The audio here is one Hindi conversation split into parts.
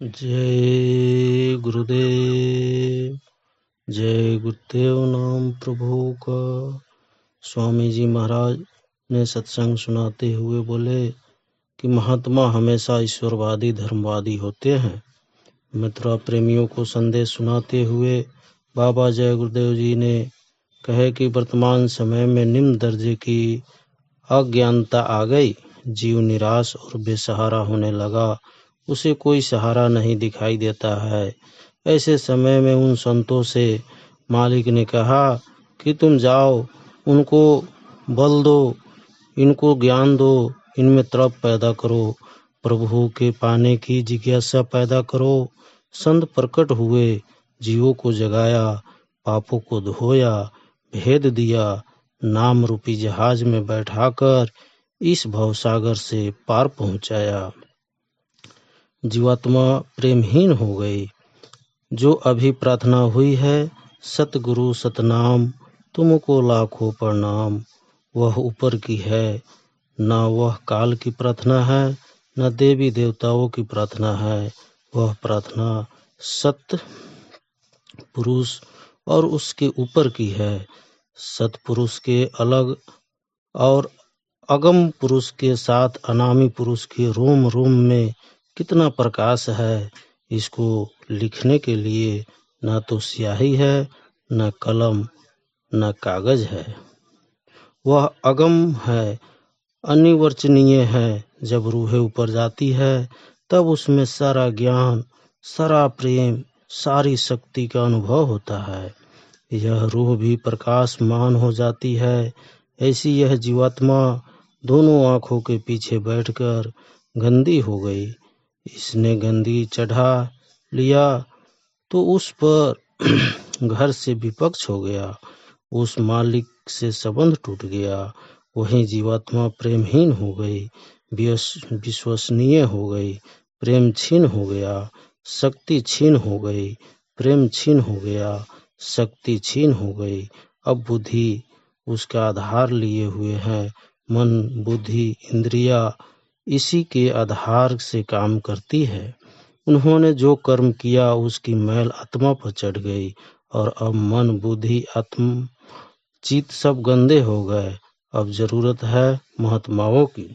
जय गुरुदेव। जय गुरुदेव नाम प्रभु का। स्वामी जी महाराज ने सत्संग सुनाते हुए बोले कि महात्मा हमेशा ईश्वरवादी धर्मवादी होते हैं। मित्रा प्रेमियों को संदेश सुनाते हुए बाबा जय गुरुदेव जी ने कहे कि वर्तमान समय में निम्न दर्जे की अज्ञानता आ गई। जीव निराश और बेसहारा होने लगा, उसे कोई सहारा नहीं दिखाई देता है। ऐसे समय में उन संतों से मालिक ने कहा कि तुम जाओ, उनको बल दो, इनको ज्ञान दो, इनमें तड़प पैदा करो, प्रभु के पाने की जिज्ञासा पैदा करो। संत प्रकट हुए, जीवों को जगाया, पापों को धोया, भेद दिया, नाम रूपी जहाज में बैठाकर इस भवसागर से पार पहुंचाया। जीवात्मा प्रेमहीन हो गई। जो अभी प्रार्थना हुई है, सतगुरु सतनाम, तुमको लाखों प्रणाम। वह ऊपर की है, न वह काल की प्रार्थना है, न देवी देवताओं की प्रार्थना है। वह प्रार्थना सत पुरुष और उसके ऊपर की है। सतपुरुष के अलग और अगम पुरुष के साथ अनामी पुरुष के रोम रोम में कितना प्रकाश है। इसको लिखने के लिए न तो स्याही है, न कलम, न कागज है। वह अगम है, अनिर्वचनीय है। जब रूह ऊपर जाती है तब उसमें सारा ज्ञान, सारा प्रेम, सारी शक्ति का अनुभव होता है। यह रूह भी प्रकाशमान हो जाती है। ऐसी यह जीवात्मा दोनों आँखों के पीछे बैठकर गंदी हो गई। इसने गंदी चढ़ा लिया तो उस पर घर से विपक्ष हो गया, उस मालिक से संबंध टूट गया। वहीं जीवात्मा प्रेमहीन हो गई, विश्वसनीय हो गई, प्रेम छीन हो गया, शक्ति छीन हो गई, प्रेम छीन हो गया, शक्ति छीन हो गई। अब बुद्धि उसका आधार लिए हुए है। मन, बुद्धि, इंद्रिया इसी के आधार से काम करती है। उन्होंने जो कर्म किया उसकी मैल आत्मा पर चढ़ गई और अब मन, बुद्धि, आत्म, चित्त सब गंदे हो गए। अब जरूरत है महात्माओं की।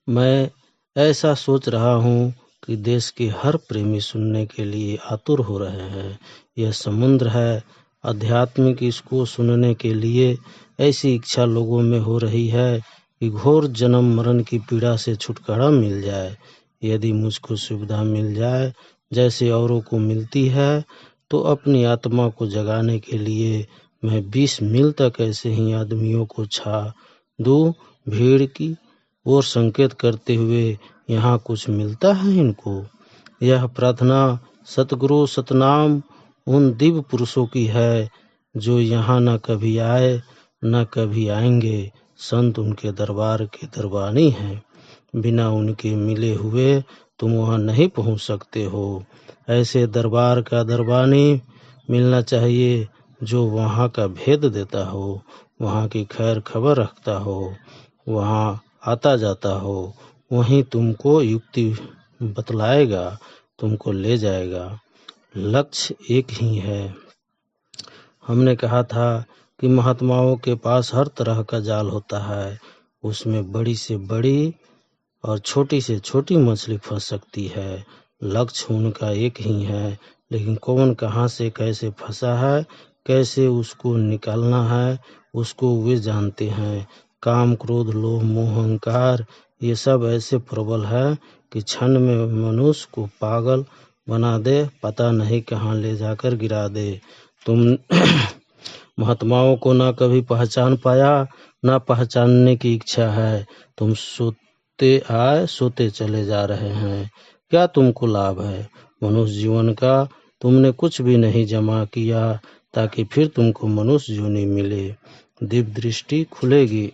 मैं ऐसा सोच रहा हूँ कि देश के हर प्रेमी सुनने के लिए आतुर हो रहे हैं। यह समुद्र है आध्यात्मिक, इसको सुनने के लिए ऐसी इच्छा लोगों में हो रही है कि घोर जन्म मरण की पीड़ा से छुटकारा मिल जाए। यदि मुझको सुविधा मिल जाए जैसे औरों को मिलती है तो अपनी आत्मा को जगाने के लिए मैं 20 मील तक ऐसे ही आदमियों को छा दूं। भीड़ की ओर संकेत करते हुए, यहाँ कुछ मिलता है इनको। यह प्रार्थना सतगुरु सतनाम उन दिव्य पुरुषों की है जो यहाँ न कभी आए न कभी आएंगे। संत उनके दरबार के दरबानी हैं। बिना उनके मिले हुए तुम वहाँ नहीं पहुँच सकते हो। ऐसे दरबार का दरबानी मिलना चाहिए जो वहाँ का भेद देता हो, वहाँ की खैर खबर रखता हो, वहाँ आता जाता हो। वहीं तुमको युक्ति बतलाएगा, तुमको ले जाएगा। लक्ष्य एक ही है। हमने कहा था कि महात्माओं के पास हर तरह का जाल होता है। उसमें बड़ी से बड़ी और छोटी से छोटी मछली फंस सकती है। लक्ष्य उनका एक ही है, लेकिन कौन कहाँ से कैसे फंसा है, कैसे उसको निकालना है, उसको वे जानते हैं। काम, क्रोध, लोभ, मोह, अहंकार ये सब ऐसे प्रबल है कि क्षण में मनुष्य को पागल बना दे, पता नहीं कहाँ ले जाकर गिरा दे। तुम महात्माओं को ना कभी पहचान पाया, ना पहचानने की इच्छा है। तुम सोते आए, सोते चले जा रहे हैं। क्या तुमको लाभ है मनुष्य जीवन का? तुमने कुछ भी नहीं जमा किया ताकि फिर तुमको मनुष्य जीवनी मिले। दिव्य दृष्टि खुलेगी।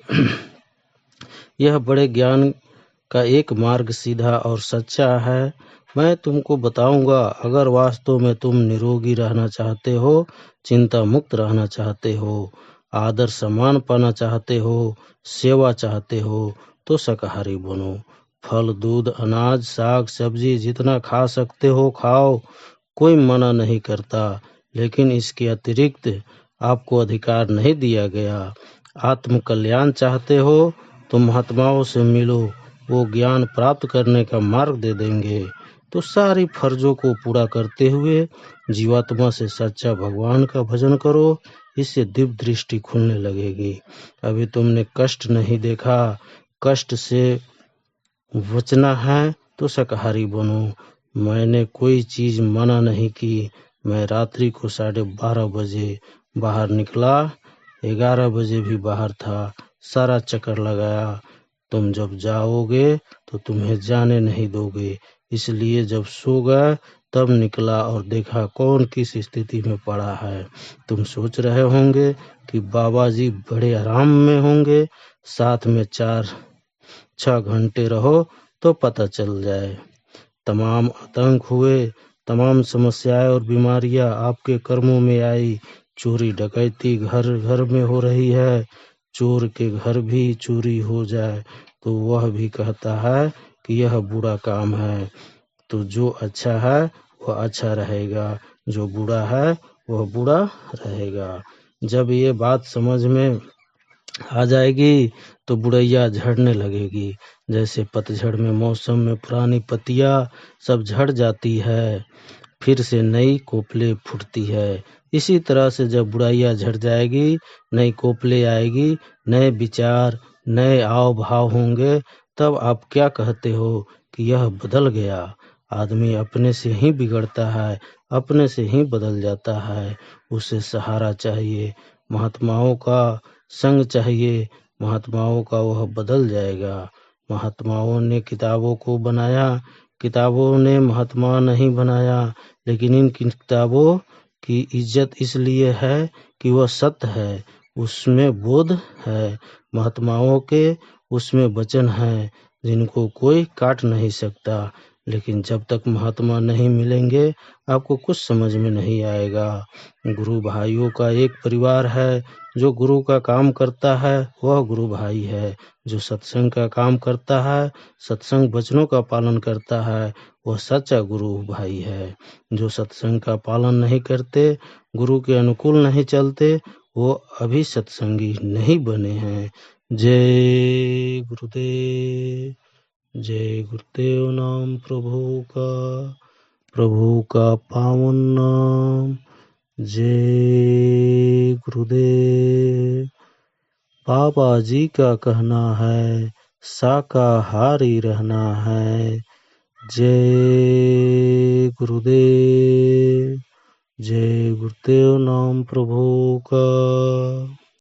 यह बड़े ज्ञान का एक मार्ग सीधा और सच्चा है। मैं तुमको बताऊंगा। अगर वास्तव में तुम निरोगी रहना चाहते हो, चिंता मुक्त रहना चाहते हो, आदर सम्मान पाना चाहते हो, सेवा चाहते हो, तो शाकाहारी बनो। फल, दूध, अनाज, साग, सब्जी जितना खा सकते हो खाओ, कोई मना नहीं करता, लेकिन इसके अतिरिक्त आपको अधिकार नहीं दिया गया। आत्म कल्याण चाहते हो तो महात्माओं से मिलो, वो ज्ञान प्राप्त करने का मार्ग दे देंगे। तो सारी फर्जों को पूरा करते हुए जीवात्मा से सच्चा भगवान का भजन करो, इससे दिव्य दृष्टि खुलने लगेगी। अभी तुमने कष्ट नहीं देखा, कष्ट से बचना है तो शाकाहारी बनो। मैंने कोई चीज मना नहीं की। मैं रात्रि को 12:30 बजे बाहर निकला, 11 बजे भी बाहर था, सारा चक्कर लगाया। तुम जब जाओगे तो तुम्हें जाने नहीं दोगे, इसलिए जब सो गए तब निकला और देखा कौन किस स्थिति में पड़ा है। तुम सोच रहे होंगे कि बाबा जी बड़े आराम में होंगे, साथ में 4-6 घंटे रहो तो पता चल जाए। तमाम आतंक हुए, तमाम समस्याएं और बीमारियां आपके कर्मों में आई। चोरी डकैती घर घर में हो रही है। चोर के घर भी चोरी हो जाए तो वह भी कहता है कि यह बुरा काम है। तो जो अच्छा है वह अच्छा रहेगा, जो बुरा है वह बुरा रहेगा। जब ये बात समझ में आ जाएगी तो बुढ़ैया झड़ने लगेगी। जैसे पतझड़ में मौसम में पुरानी पत्तियां सब झड़ जाती है, फिर से नई कोपले फूटती है। इसी तरह से जब बुढ़ैया झड़ जाएगी, नई कोपले आएगी, नए विचार, नए आव भाव होंगे, तब आप क्या कहते हो कि यह बदल गया। आदमी अपने से ही बिगड़ता है, अपने से ही बदल जाता है। उसे सहारा चाहिए, महात्माओं का संग चाहिए, महात्माओं का वह बदल जाएगा। महात्माओं ने किताबों को बनाया, किताबों ने महात्मा नहीं बनाया, लेकिन इन किताबों की इज्जत इसलिए है कि वह सत्य है, उसमें बोध है। महात्माओं के उसमें वचन है जिनको कोई काट नहीं सकता। लेकिन जब तक महात्मा नहीं मिलेंगे आपको कुछ समझ में नहीं आएगा। गुरु भाइयों का एक परिवार है। जो गुरु का काम करता है वह गुरु भाई है। जो सत्संग का काम करता है, सत्संग वचनों का पालन करता है, वह सच्चा गुरु भाई है। जो सत्संग का पालन नहीं करते, गुरु के अनुकूल नहीं चलते, वो अभी सत्संगी नहीं बने हैं। जय गुरुदेव। जय गुरुदेव। नाम प्रभु का पावन नाम। जय गुरुदेव। बाबा जी का कहना है शाकाहारी रहना है। जय गुरुदेव। जय गुरुदेव। नाम प्रभु का।